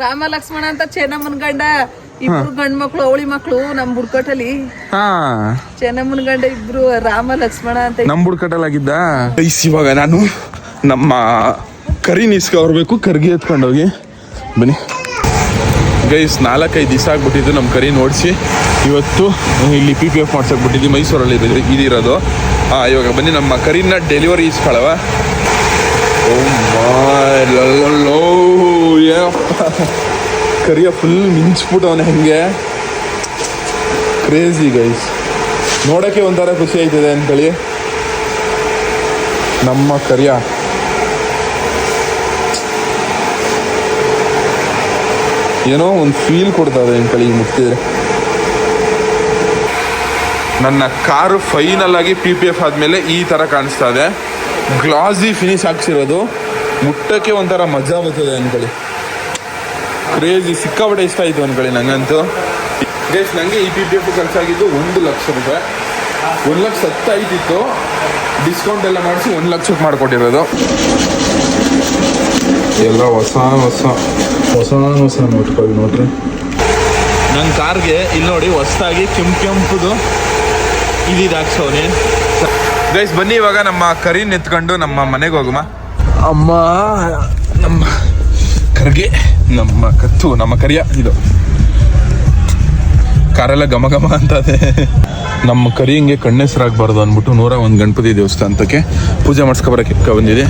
ರಾಮ ಲಕ್ಷ್ಮಣ ಅಂತ ಚೆನ್ನಮ್ಮನ ಗಂಡ, ಇಬ್ರು ಗಂಡ್ ಮಕ್ಳು, ಅವಳಿ ಮಕ್ಳು ನಮ್ ಬುಡ್ಕಟ್ಟಲ್ಲಿ. ಚೆನ್ನಮ್ಮನ ಗಂಡ ಇಬ್ರು ರಾಮ ಲಕ್ಷ್ಮಣ ಅಂತ ನಮ್ ಬುಡ್ಕಟ್ಟಲಾಗಿದ್ದ. ಇವಾಗ ನಾನು ನಮ್ಮ ಕರಿ ನಿಸ್ಕೊರ್ಬೇಕು, ಕರ್ಗಿ ಎತ್ಕೊಂಡೋಗಿ ಬನ್ನಿ ಗೈಸ್. 4-5 ದಿವಸ ಆಗ್ಬಿಟ್ಟಿದ್ದು ನಮ್ಮ ಕರಿ ನೋಡಿಸಿ. ಇವತ್ತು ಇಲ್ಲಿ PPF ಮಾಡ್ಸಕ್ಬಿಟ್ಟಿದ್ವಿ, ಮೈಸೂರಲ್ಲಿ ಇದಿರೋದು. ಇವಾಗ ಬನ್ನಿ ನಮ್ಮ ಕರಿನ ಡೆಲಿವರಿ ಇಸ್ಕೊಳವ. ಕರಿಯ ಫುಲ್ ಮಿಂಚ್ಬಿಟ್ಟವನೆ, ಹೆಂಗೆ ಕ್ರೇಜಿ ಗೈಸ್. ನೋಡೋಕ್ಕೆ ಒಂಥರ ಖುಷಿ ಆಯ್ತದೆ ಅಂದ್ಕೊಳ್ಳಿ. ನಮ್ಮ ಕರಿಯ ಏನೋ ಒಂದು ಫೀಲ್ ಕೊಡ್ತದೆ ಅಂದ್ಕೊಳ್ಳಿ ಮುಟ್ಟಿದ್ರೆ. ನನ್ನ ಕಾರು ಫೈನಲ್ ಆಗಿ PPF ಆದಮೇಲೆ ಈ ಥರ ಕಾಣಿಸ್ತಾ ಇದೆ. ಗ್ಲಾಸಿ ಫಿನಿಶ್ ಹಾಕ್ಸಿರೋದು, ಮುಟ್ಟಕ್ಕೆ ಒಂಥರ ಮಜಾ ಬರ್ತದೆ ಅಂದ್ಕೊಳ್ಳಿ. ಕ್ರೇಜಿ, ಸಿಕ್ಕಾಪಟ್ಟೆ ಇಷ್ಟ ಆಯಿತು ಅಂದ್ಕೊಳ್ಳಿ ನಂಗಂತೂ. ಗೈಸ್ ನನಗೆ ಈ PPF ಖರ್ಚಾಗಿದ್ದು 1 ಲಕ್ಷ ರೂಪಾಯಿ. 1 ಲಕ್ಷ 10 ಆಯ್ತಿತ್ತು, ಡಿಸ್ಕೌಂಟ್ ಎಲ್ಲ ಮಾಡಿಸಿ 1 ಲಕ್ಷಕ್ಕೆ ಮಾಡಿಕೊಟ್ಟಿರೋದು. ಎಲ್ಲ ಹೊಸ ನೋಟ್ಕೊಳ್ಳಿ ನೋಡ್ರಿ. ನನ್ನ ಕಾರ್ಗೆ ಇಲ್ಲಿ ನೋಡಿ ಹೊಸದಾಗಿ ಕೆಂಪುದು ಇದು ಹಾಕ್ಸೋನೆ. ಗೈಸ್ ಬನ್ನಿ ಇವಾಗ ನಮ್ಮ ಕರಿನ ಎತ್ಕೊಂಡು ನಮ್ಮ ಮನೆಗೆ ಹೋಗುಮ. ಅಮ್ಮ ನಮ್ಮ ಕರ್ಗೆ, ನಮ್ಮ ಕತ್ತು, ನಮ್ಮ ಕರಿಯ. ಇದು ಕಾರೆಲ್ಲ ಘಮ ಘಮ ಅಂತದೆ. ನಮ್ಮ ಕರಿ ಹಿಂಗೆ ಕಣ್ಣೆಸರಾಗಬಾರ್ದು ಅಂದ್ಬಿಟ್ಟು 101 ಗಣಪತಿ ದೇವಸ್ಥಾನಕ್ಕೆ ಪೂಜೆ ಮಾಡಿಸ್ಕೊಬರಕ್ಕೆ ಬಂದಿದೆ.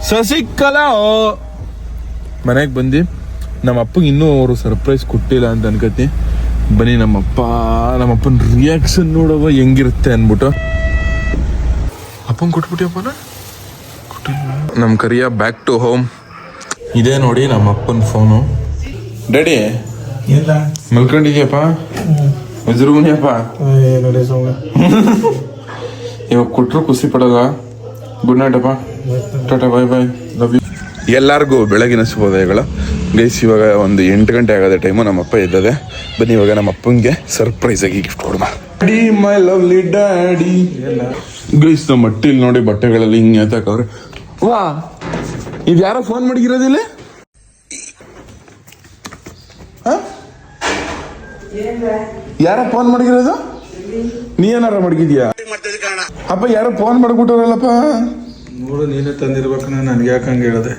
ಶಶಿಕಲಾ ಮನೆಗೆ ಬಂದು ನಮ್ಮ ಅಪ್ಪಗೆ ಇನ್ನೂ ಅವರು ಸರ್ಪ್ರೈಸ್ ಕೊಟ್ಟಿಲ್ಲ ಅಂತ ಅನ್ಕತಿ. ಬನ್ನಿ ನಮ್ಮಪ್ಪನ ರಿಯಾಕ್ಷನ್ ನೋಡವ ಹೆಂಗಿರುತ್ತೆ ಅಂದ್ಬಿಟ್ಟು. ಅಪ್ಪನ ಕೊಟ್ಬಿಟ್ಟಿಯಪ್ಪನ ಕೊಟ್ಟಿಲ್ಲ. ನಮ್ಮ ಕರಿಯ ಬ್ಯಾಕ್ ಟು ಹೋಮ್. ಇದೇ ನೋಡಿ ನಮ್ಮ ಅಪ್ಪನ ಫೋನು. ಡ್ಯಾಡಿ ಮಲ್ಕೊಂಡಿದ್ಯಪ್ಪ? ವಜ್ರಗುನಿಯಪ್ಪ ಇವಾಗ ಕೊಟ್ಟರು ಖುಷಿ ಪಡೋದ. ಗುಡ್ ನೈಟ್ ಅಪ್ಪ, ಟಾಟಾ, ಬಾಯ್ ಬಾಯ್, ಲವ್ ಯು. ಎಲ್ಲರಿಗೂ ಬೆಳಗಿನ ಶುಭೋದಯಗಳು ಗೈಸ್. ಇವಾಗ ಒಂದು 8 ಗಂಟೆ ಆಗೋದೇ ಟೈಮು. ನಮ್ಮಪ್ಪ ಎದ್ದದೆ. ಬನ್ನಿ ಇವಾಗ ನಮ್ಮ ಅಪ್ಪಂಗೆ ಸರ್ಪ್ರೈಸ್ ಆಗಿ ಗಿಫ್ಟ್ ಕೊಡುವ. Daddy my lovely daddy. Guys ನಮ್ಮ ಮಟ್ಟಿಲ್ ನೋಡಿ ಬಟ್ಟೆಗಳಲ್ಲಿ ಹಿಂಗೆ ಎತ್ತಾಕವ್ರೆ. ವಾ ಇದು ಯಾರೋ ಫೋನ್ ಮಾಡಿಗಿರೋದಿಲ್ಲ? ಯಾರ ಫೋನ್ ಮಾಡಿಗಿರೋದು? ನೀ ಏನಾರ ಮಡಗಿದ್ಯಾ? ಅಪ್ಪ ಯಾರೋ ಫೋನ್ ಮಾಡ್ಬಿಟ್ಟವ್ರಲ್ಲಪ್ಪ. ನೋಡು ನೀನೇ ತಂದಿರ್ಬೇಕು, ನನಗೆ ಯಾಕೆ ಹಂಗೆ ಹೇಳಿದೆ?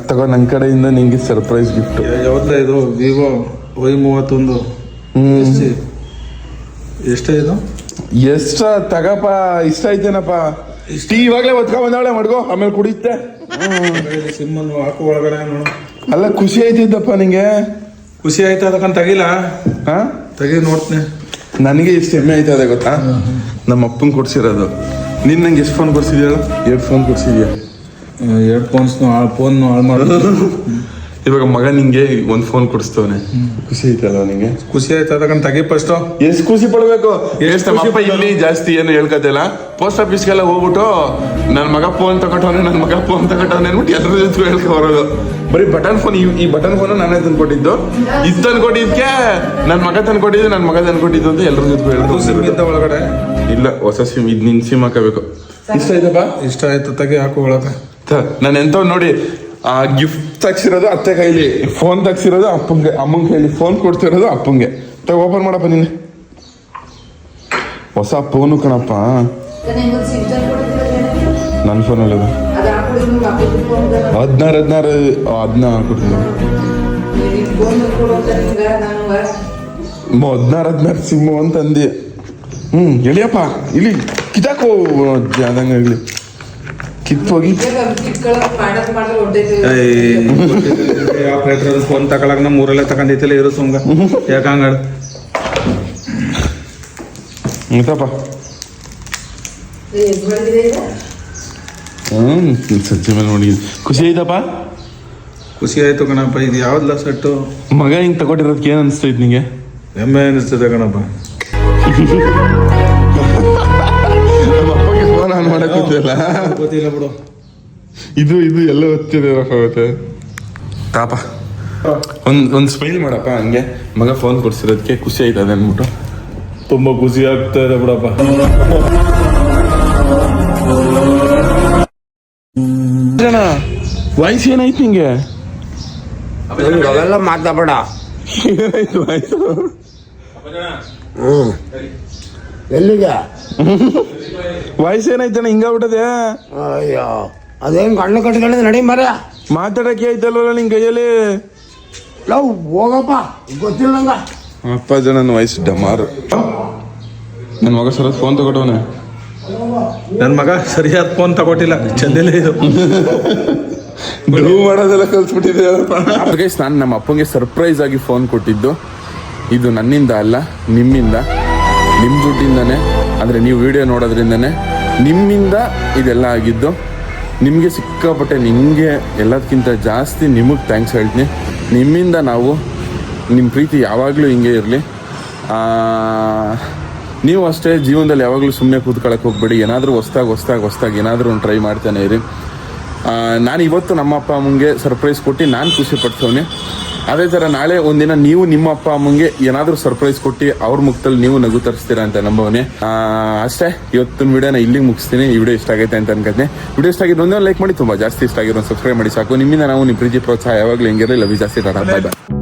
ತಗೋ ನನ್ನ ಕಡೆಯಿಂದ ನಿಂಗೆ ಸರ್ಪ್ರೈಸ್ ಗಿಫ್ಟ್. ಯಾವತ್ತ ಇದು ವಿವೋ Y31. ಎಷ್ಟೇ ಇದು? ಎಷ್ಟ ತಗಪ್ಪ, ಇಷ್ಟ ಐತೇನಪ್ಪ. ಟೀ ಇವಾಗ್ಲೇ ಒತ್ಕೊಂಡ್ ಬಂದಾಳೆ ಮಡ್ಗೋ, ಆಮೇಲೆ ಕುಡಿಯುತ್ತೆ. ಸಿಮ್ಮನ್ನು ಹಾಕು ಒಳಗಡೆ ನೋಡು. ಅಲ್ಲ ಖುಷಿ ಆಯ್ತಿದ್ದಪ್ಪ ನಿಂಗೆ? ಖುಷಿ ಆಯ್ತು ಅದಕ್ಕಂತ ತೆಗಿಲ್ಲ. ಹಾ ತೆಗಿ ನೋಡ್ತೀನಿ. ನನಗೆ ಎಷ್ಟು ಹೆಮ್ಮೆ ಆಯ್ತದೆ ಗೊತ್ತಾ, ನಮ್ಮ ಅಪ್ಪನ್ ಕೊಡ್ಸಿರೋದು. ನೀನ್ ನಂಗೆ ಎಷ್ಟು ಫೋನ್ ಕೊಡ್ಸಿದ್ಯಾ? 2 ಫೋನ್ ಕೊಡ್ಸಿದ್ಯಾ? 2 ಫೋನ್ ಹಾಳು ಮಾಡೋದು. ಇವಾಗ ಮಗ ನಿಂಗೆ 1 ಫೋನ್ ಕೊಡಿಸ್ತವನೆ, ಖುಷಿ ಐತಲ್ವ ನಿಂಗೆ? ಖುಷಿ ಆಯ್ತು ಅದಕ್ಕಂತ ತೆಗಿ ಫಸ್ಟ್. ಎಷ್ಟು ಖುಷಿ ಪಡ್ಬೇಕು. ಎಷ್ಟು ನಮ್ಮ ಅಪ್ಪ ಇಲ್ಲಿ ಜಾಸ್ತಿ ಏನು ಹೇಳ್ಕತಿಲ್ಲ, ಪೋಸ್ಟ್ ಆಫೀಸ್ಗೆಲ್ಲ ಹೋಗ್ಬಿಟ್ಟು ನನ್ನ ಮಗ ಫೋನ್ ತಗೊಂಡವನೆ ಅನ್ಬಿಟ್ಟು ಎಲ್ಲರ ಜೊತೆ ಹೇಳ್ಕೊ ಬರೋದು. ಬರೀ ಬಟನ್ ಫೋನ್, ಈ ಬಟನ್ ಫೋನ್ ನಾನೇ ತಂದ್ಕೊಟ್ಟಿದ್ದು, ಇದು ತಂದ್ಕೊಟ್ಟಿದ್ಕೆ ನನ್ನ ಮಗ ತಂದ್ಕೊಟ್ಟಿದ್ದು ಅಂತ ಎಲ್ಲರ ಜೊತೆ ಸಿಮ್ ಒಳಗಡೆ ಇಲ್ಲ, ಹೊಸ ಸಿಮ್. ಇದು ನಿನ್ ಸಿಮ್ ಹಾಕಬೇಕು. ಇಷ್ಟ ಆಯ್ತಪ್ಪ? ಇಷ್ಟ ಆಯ್ತು, ತೆಗಿ ಹಾಕು ಒಳಗೆ. ನಾನು ಎಂತ ನೋಡಿ, ಆ ಗಿಫ್ಟ್ ತಗ್ಸಿರೋದು ಅತ್ತೆ ಕೈಲಿ, ಫೋನ್ ತಗ್ಸಿರೋದು ಅಪ್ಪಂಗೆ, ಅಮ್ಮನ ಕೈಲಿ ಫೋನ್ ಕೊಡ್ತಿರೋದು ಅಪ್ಪಂಗೆ. ಓಪನ್ ಮಾಡಪ್ಪ ನಿನ್ನೆ. ಹೊಸ ಫೋನು ಕಣಪ್ಪ, ನನ್ನ ಫೋನಲ್ಲಿ ಅದು 16 ಕೊಡ್ತೀನಿ. 16 ಸಿಮ್ಮು ಅಂತಂದು. ಎಳಿಯಪ್ಪ ಇಲ್ಲಿ ಕಿತ್ತಾಕೋ, ಅದಂಗಾಗ್ಲಿ ಕಿತ್ತೋಗಿ. ಫೋನ್ ತಗೊಳಕ್ ನಮ್ಮ ಊರಲ್ಲೇ ತಗೊಂಡೈತಿಲ್ಲ, ಇರೋ ಸುಮ್ಗ ಯಾಕೆ ಹಂಗ ಆಯ್ತಪ್ಪ. ಸಜ್ಜೆ ಮೇಲೆ ನೋಡಿ ಖುಷಿ ಆಯ್ತಪ್ಪ. ಖುಷಿ ಆಯ್ತು ಕಣಪ್ಪ. ಇದು ಯಾವ್ದಲ್ಲ ಸೆಟ್ಟು ಮಗ ಹಿಂಗ್ ತಗೊಟ್ಟಿರೋದಕ್ಕೆ ಏನ್ ಅನಿಸ್ತೈತ್ ನಿಂಗೆ? ಹೆಮ್ಮೆ ಅನಿಸ್ತದೆ ಕಣಪ್ಪ. ನಮ್ಮ ಅಪ್ಪಗೆ ಫೋನ್ ಆನ್ ಮಾಡಕ್ ಗೊತ್ತಿಲ್ಲ. ಗೊತ್ತಿಲ್ಲ ಬಿಡು. ಇದು ಎಲ್ಲ ಗೊತ್ತಿದೆ ತಾಪ. ಒಂದ್ ಸ್ಮೈಲ್ ಮಾಡಪ್ಪ ಹಂಗೆ, ಮಗ ಫೋನ್ ಕೊಡ್ಸಿರೋದಕ್ಕೆ ಖುಷಿ ಆಯ್ತದೆ ಅನ್ಬಿಟ್ಟು. ತುಂಬಾ ಖುಷಿ ಆಗ್ತಾ ಇದೆ ಬಿಡಪ್ಪ. ವಾಯ್ಸ್ ಏನಾಯ್ತು ನಿಂಗೆ? ಅವೆಲ್ಲ ಮಾತಾಡಬೇಡ. ಏನಾಯ್ತು ವಾಯ್ಸು? ಎಲ್ಲಿಗೆ ವಾಯ್ಸ್ ಏನಾಯ್ತಣ್ಣ ಹಿಂಗಾಗ್ಬಿಟ್ಟದೆ? ಅಯ್ಯೋ ಅದೇನ್ ಕಣ್ಣು ಕಟ್ಕೊಂಡಿದ್ ನಡಿ ಮರ. ಮಾತಾಡಕ್ಕೆ ಆಯ್ತಲ್ವ ನಿನ್ ಕೈಯಲ್ಲಿ? ಲವ್ ಹೋಗಪ್ಪ, ಗೊತ್ತಿಲ್ಲ ನಂಗ. ಅಪ್ಪ ನನ್ನ ವಯಸ್ಸು ಡಮಾರು. ನನ್ನ ಮಗ ಸರತ್ ಫೋನ್ ತಗೊಟ್ಟವನೆ. ನನ್ನ ಮಗ ಸರಿಯಾದ ಫೋನ್ ತಗೊಟ್ಟಿಲ್ಲ, ಚಂದಿಲ್ಲ ಇದು. ಮಾಡೋದೆಲ್ಲ ಕಲ್ಸ್ಬಿಟ್ಟಿದೆ. ನಾನು ನಮ್ಮ ಅಪ್ಪಂಗೆ ಸರ್ಪ್ರೈಸ್ ಆಗಿ ಫೋನ್ ಕೊಟ್ಟಿದ್ದು. ಇದು ನನ್ನಿಂದ ಅಲ್ಲ, ನಿಮ್ಮಿಂದ, ನಿಮ್ಮ ದುಡ್ಡಿಂದನೇ. ಅಂದರೆ ನೀವು ವಿಡಿಯೋ ನೋಡೋದ್ರಿಂದನೇ ನಿಮ್ಮಿಂದ ಇದೆಲ್ಲ ಆಗಿದ್ದು. ನಿಮಗೆ ಸಿಕ್ಕಾಪಟ್ಟೆ, ನಿಮಗೆ ಎಲ್ಲದಕ್ಕಿಂತ ಜಾಸ್ತಿ ನಿಮಗೆ ಥ್ಯಾಂಕ್ಸ್ ಹೇಳ್ತೀನಿ. ನಿಮ್ಮಿಂದ ನಾವು, ನಿಮ್ಮ ಪ್ರೀತಿ ಯಾವಾಗಲೂ ಹಿಂಗೆ ಇರಲಿ. ನೀವು ಅಷ್ಟೇ ಜೀವನದಲ್ಲಿ ಯಾವಾಗಲೂ ಸುಮ್ಮನೆ ಕೂತ್ಕೊಳ್ಳೋಕೆ ಹೋಗ್ಬೇಡಿ. ಏನಾದರೂ ಹೊಸ್ದಾಗಿ ಏನಾದರೂ ಒಂದು ಟ್ರೈ ಮಾಡ್ತಾನೆ ಇರಿ. ನಾನು ಇವತ್ತು ನಮ್ಮ ಅಪ್ಪ ಅಮ್ಮಂಗೆ ಸರ್ಪ್ರೈಸ್ ಕೊಟ್ಟು ನಾನು ಖುಷಿ ಪಡ್ಸೋನೆ. ಅದೇ ಥರ ನಾಳೆ ಒಂದಿನ ನೀವು ನಿಮ್ಮ ಅಪ್ಪ ಅಮ್ಮಂಗೆ ಏನಾದರೂ ಸರ್ಪ್ರೈಸ್ ಕೊಟ್ಟು ಅವ್ರ ಮುಖದಲ್ಲಿ ನೀವು ನಗು ತರಿಸ್ತೀರಾ ಅಂತ ನಂಬೋನೆ. ಅಷ್ಟೇ, ಇವತ್ತಿನ ವಿಡಿಯೋನ ಇಲ್ಲಿಗೆ ಮುಗಿಸ್ತೀನಿ. ಈ ವಿಡಿಯೋ ಇಷ್ಟ ಆಗೈತೆ ಅಂತ ಅನ್ಕೋತೀನಿ. ವಿಡಿಯೋ ಇಷ್ಟ ಆಗಿದ್ದು ಒಂದೇ ಲೈಕ್ ಮಾಡಿ, ತುಂಬ ಜಾಸ್ತಿ ಇಷ್ಟ ಆಗಿರೋ ಸಬ್ಸ್ಕ್ರೈಬ್ ಮಾಡಿ ಸಾಕು. ನಿಮ್ಮಿಂದ ನಾವು ನಿಮ್ಮ ಪ್ರೀತಿ ಪ್ರೋತ್ಸಾಹ ಯಾವಾಗಲೂ ಹಿಂಗಿರಲಿ. ಲವ್ ಯು ಜಾಸ್ತಿ. ಬಾಯ್ ಬಾಯ್.